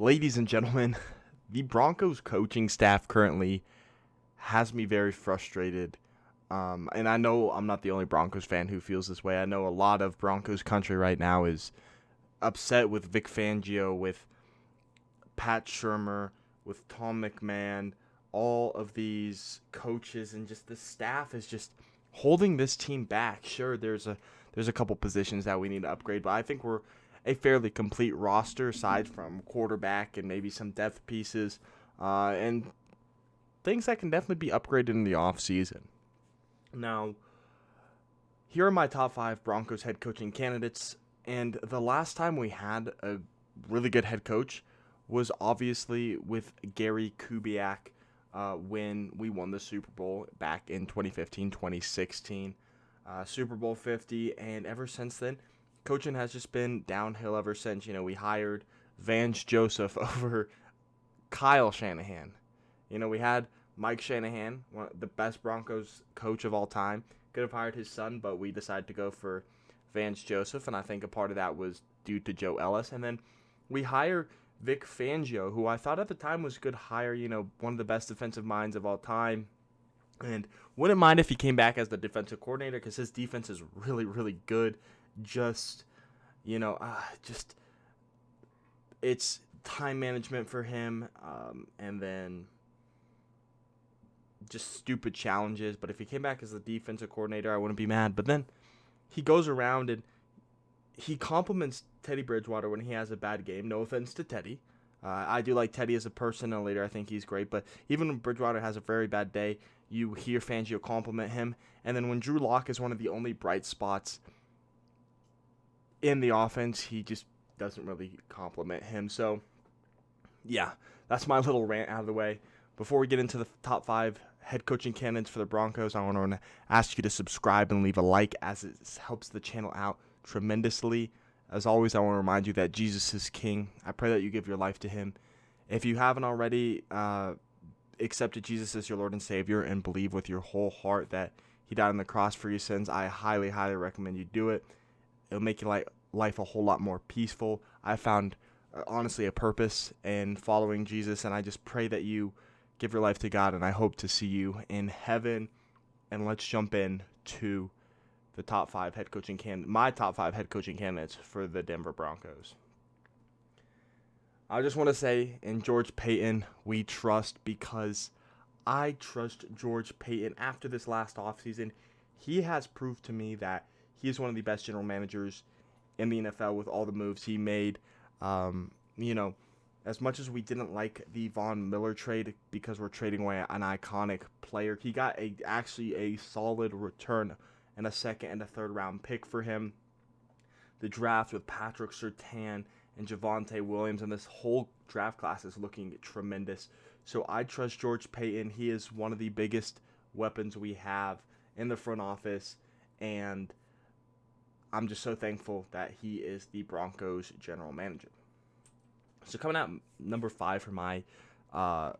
Ladies and gentlemen, the Broncos coaching staff currently has me very frustrated. And I know I'm not the only Broncos fan who feels this way. I know a lot of Broncos country right now is upset with Vic Fangio, with Pat Shurmur, with Tom McMahon, all of these coaches, and just the staff is just holding this team back. Sure, there's a couple positions that we need to upgrade, but I think we're a fairly complete roster aside from quarterback and maybe some depth pieces, and things that can definitely be upgraded in the offseason. Now, here are my top 5 Broncos head coaching candidates, and the last time we had a really good head coach was obviously with Gary Kubiak when we won the Super Bowl back in 2015-2016, Super Bowl 50, and ever since then, coaching has just been downhill ever since. We hired Vance Joseph over Kyle Shanahan. We had Mike Shanahan, the best Broncos coach of all time. Could have hired his son, but we decided to go for Vance Joseph, and I think a part of that was due to Joe Ellis. And then we hire Vic Fangio, who I thought at the time was a good hire, one of the best defensive minds of all time. And wouldn't mind if he came back as the defensive coordinator because his defense is really, really good. Just it's time management for him, and then just stupid challenges. But if he came back as the defensive coordinator, I wouldn't be mad. But then he goes around and he compliments Teddy Bridgewater when he has a bad game. No offense to Teddy. I do like Teddy as a person and later I think he's great. But even when Bridgewater has a very bad day, you hear Fangio compliment him. And then when Drew Lock is one of the only bright spots in the offense, he just doesn't really compliment him. So, yeah, that's my little rant out of the way. Before we get into the top 5 head coaching candidates for the Broncos, I want to ask you to subscribe and leave a like as it helps the channel out tremendously. As always, I want to remind you that Jesus is King. I pray that you give your life to him. If you haven't already accepted Jesus as your Lord and Savior and believe with your whole heart that he died on the cross for your sins, I highly, highly recommend you do it. It'll make your life a whole lot more peaceful. I found, honestly, a purpose in following Jesus, and I just pray that you give your life to God, and I hope to see you in heaven. And let's jump in to the top 5 head coaching my top 5 head coaching candidates for the Denver Broncos. I just want to say, in George Paton, we trust, because I trust George Paton. After this last offseason, he has proved to me that he is one of the best general managers in the NFL with all the moves he made. As much as we didn't like the Von Miller trade because we're trading away an iconic player, he got actually a solid return and a second and a third round pick for him. The draft with Patrick Surtain and Javonte Williams, and this whole draft class is looking tremendous. So I trust George Paton. He is one of the biggest weapons we have in the front office, and I'm just so thankful that he is the Broncos general manager. So coming out number 5 for my top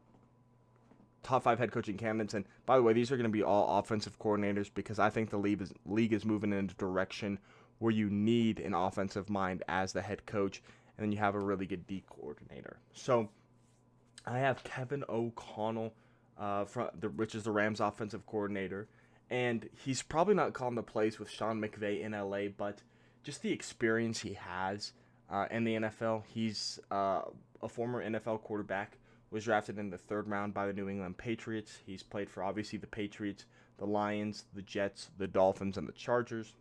5 head coaching candidates, and by the way, these are going to be all offensive coordinators because I think the league is moving in a direction where you need an offensive mind as the head coach, and then you have a really good D coordinator. So I have Kevin O'Connell, which is the Rams offensive coordinator, and he's probably not calling the plays with Sean McVay in LA, but just the experience he has in the NFL. He's a former NFL quarterback, was drafted in the 3rd round by the New England Patriots. He's played for, obviously, the Patriots, the Lions, the Jets, the Dolphins, and the Chargers.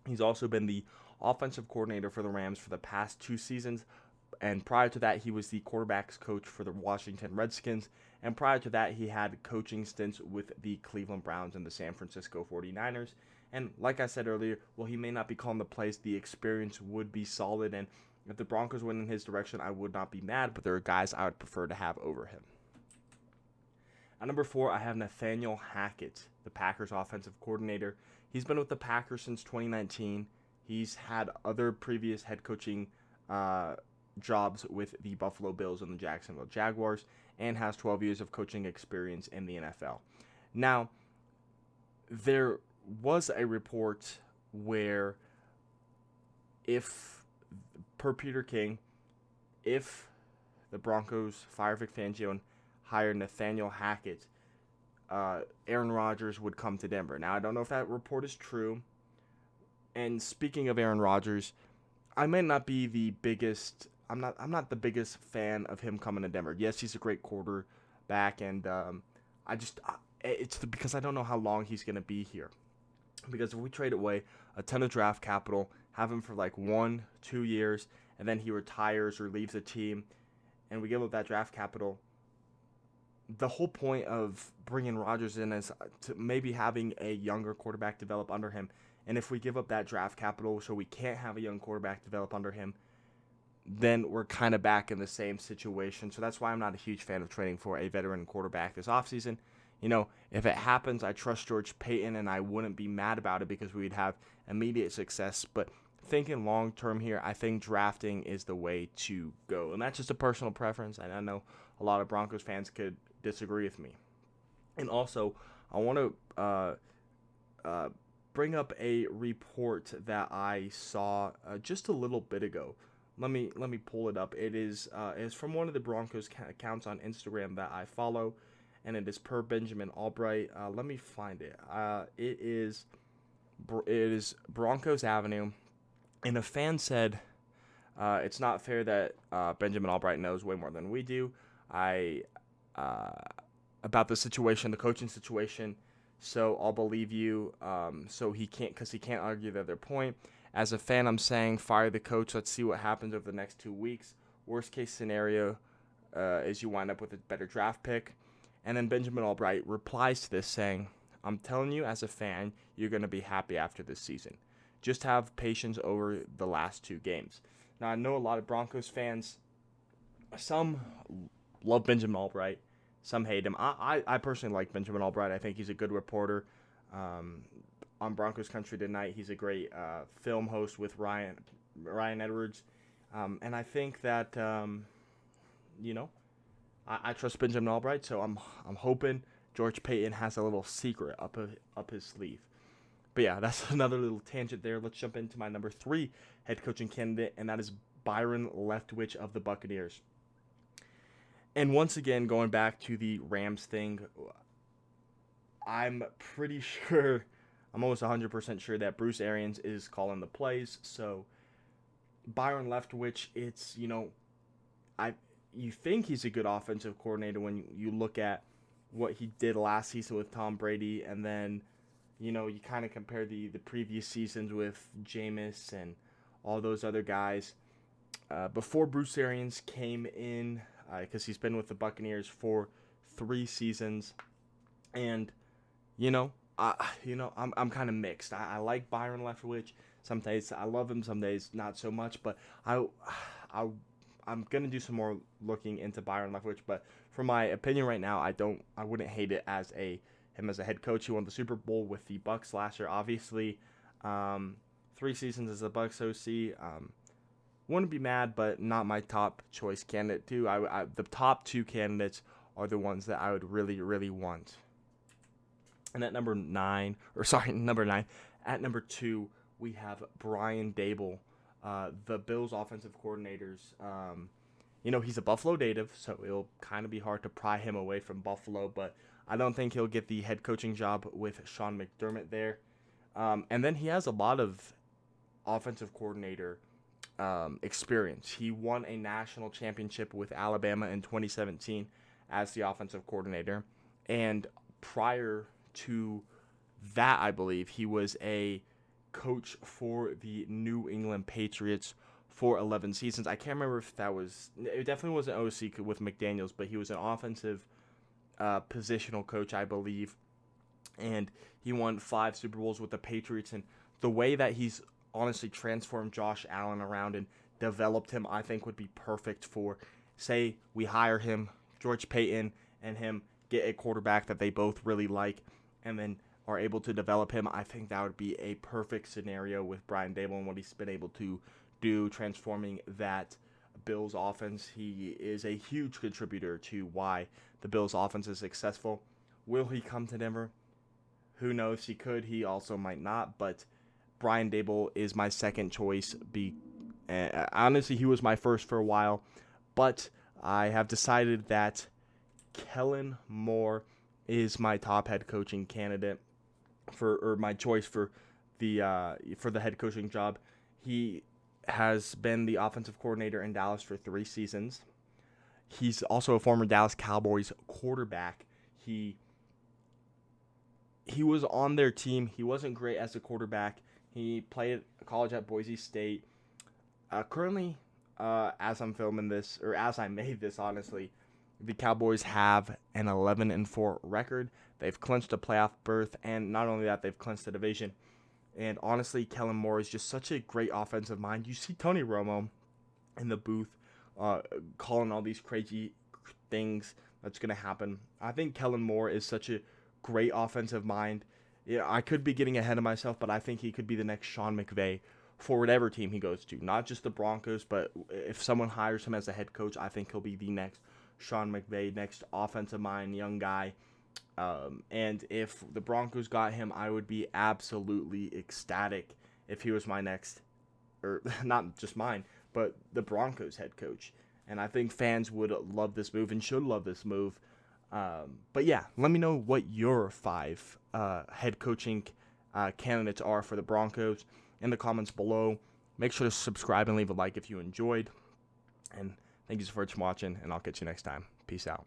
He's also been the offensive coordinator for the Rams for the past 2 seasons, and prior to that, he was the quarterbacks coach for the Washington Redskins, and prior to that, he had coaching stints with the Cleveland Browns and the San Francisco 49ers. And like I said earlier, while he may not be calling the plays, the experience would be solid, and if the Broncos went in his direction, I would not be mad, but there are guys I would prefer to have over him. At number 4, I have Nathaniel Hackett, the Packers offensive coordinator. He's been with the Packers since 2019. He's had other previous head coaching jobs with the Buffalo Bills and the Jacksonville Jaguars, and has 12 years of coaching experience in the NFL. Now, there was a report where per Peter King, if the Broncos fire Vic Fangio and hire Nathaniel Hackett, Aaron Rodgers would come to Denver. Now, I don't know if that report is true. And speaking of Aaron Rodgers, I may not be the biggest. I'm not the biggest fan of him coming to Denver. Yes, he's a great quarterback, and because I don't know how long he's gonna be here. Because if we trade away a ton of draft capital, have him for like 1-2 years, and then he retires or leaves the team, and we give up that draft capital, the whole point of bringing Rodgers in is to maybe having a younger quarterback develop under him. And if we give up that draft capital so we can't have a young quarterback develop under him, then we're kind of back in the same situation. So that's why I'm not a huge fan of trading for a veteran quarterback this offseason. You know, if it happens, I trust George Paton, and I wouldn't be mad about it because we'd have immediate success. But thinking long-term here, I think drafting is the way to go. And that's just a personal preference, and I know a lot of Broncos fans could disagree with me. And also, I want to bring up a report that I saw just a little bit ago. Let me pull it up. It is from one of the Broncos accounts on Instagram that I follow, and it is per Benjamin Albright. Let me find it. It is Broncos Avenue, and a fan said, "It's not fair that Benjamin Albright knows way more than we do. About the situation, the coaching situation. So I'll believe you. Because he can't argue the other point. As a fan, I'm saying fire the coach. Let's see what happens over the next 2 weeks. Worst case scenario is you wind up with a better draft pick." And then Benjamin Albright replies to this saying, "I'm telling you, as a fan, you're going to be happy after this season. Just have patience over the last 2 games." Now, I know a lot of Broncos fans, some love Benjamin Albright, some hate him. I personally like Benjamin Albright. I think he's a good reporter. On Broncos Country Tonight, he's a great film host with Ryan Edwards. And I think that, I trust Benjamin Albright, so I'm hoping George Paton has a little secret up his sleeve. But yeah, that's another little tangent there. Let's jump into my number 3 head coaching candidate, and that is Byron Leftwich of the Buccaneers. And once again, going back to the Rams thing, I'm pretty sure, I'm almost 100% sure that Bruce Arians is calling the plays. So Byron Leftwich, it's, you think he's a good offensive coordinator when you look at what he did last season with Tom Brady, and then, you kind of compare the previous seasons with Jameis and all those other guys. Before Bruce Arians came in, because he's been with the Buccaneers for 3 seasons, and I'm kind of mixed. I like Byron Leftwich. Some days I love him, some days not so much. But I'm gonna do some more looking into Byron Leftwich. But for my opinion right now, I wouldn't hate it as him as a head coach. He won the Super Bowl with the Bucs last year. Obviously, 3 seasons as a Bucs OC. Wouldn't be mad, but not my top choice candidate too. The top 2 candidates are the ones that I would really, really want. And at number 9, at number 2, we have Brian Daboll, the Bills offensive coordinators. He's a Buffalo native, so it'll kind of be hard to pry him away from Buffalo, but I don't think he'll get the head coaching job with Sean McDermott there. And then he has a lot of offensive coordinator experience. He won a national championship with Alabama in 2017 as the offensive coordinator, and prior to that, I believe he was a coach for the New England Patriots for 11 seasons. I can't remember if it definitely wasn't OC with McDaniels, but he was an offensive positional coach, I believe, and he won 5 Super Bowls with the Patriots. And the way that he's honestly transformed Josh Allen around and developed him, I think would be perfect for, say, we hire him, George Paton and him get a quarterback that they both really like, and then are able to develop him. I think that would be a perfect scenario with Brian Daboll and what he's been able to do, transforming that Bills offense. He is a huge contributor to why the Bills offense is successful. Will he come to Denver? Who knows? He could. He also might not. But Brian Daboll is my second choice. Honestly, he was my first for a while. But I have decided that Kellen Moore is my top head coaching candidate or my choice for the head coaching job. He has been the offensive coordinator in Dallas for 3 seasons. He's also a former Dallas Cowboys quarterback. He was on their team. He wasn't great as a quarterback. He played college at Boise State. Currently, as I'm filming this, or as I made this, honestly, the Cowboys have an 11-4 record. They've clinched a playoff berth, and not only that, they've clinched the division. And honestly, Kellen Moore is just such a great offensive mind. You see Tony Romo in the booth calling all these crazy things that's going to happen. I think Kellen Moore is such a great offensive mind. Yeah, I could be getting ahead of myself, but I think he could be the next Sean McVay for whatever team he goes to. Not just the Broncos, but if someone hires him as a head coach, I think he'll be the next Sean McVay, next offensive mind, young guy. And if the Broncos got him, I would be absolutely ecstatic if he was my next, or not just mine, but the Broncos head coach. And I think fans would love this move and should love this move. But yeah, let me know what your 5 head coaching candidates are for the Broncos in the comments below. Make sure to subscribe and leave a like if you enjoyed. And thank you so much for watching, and I'll catch you next time. Peace out.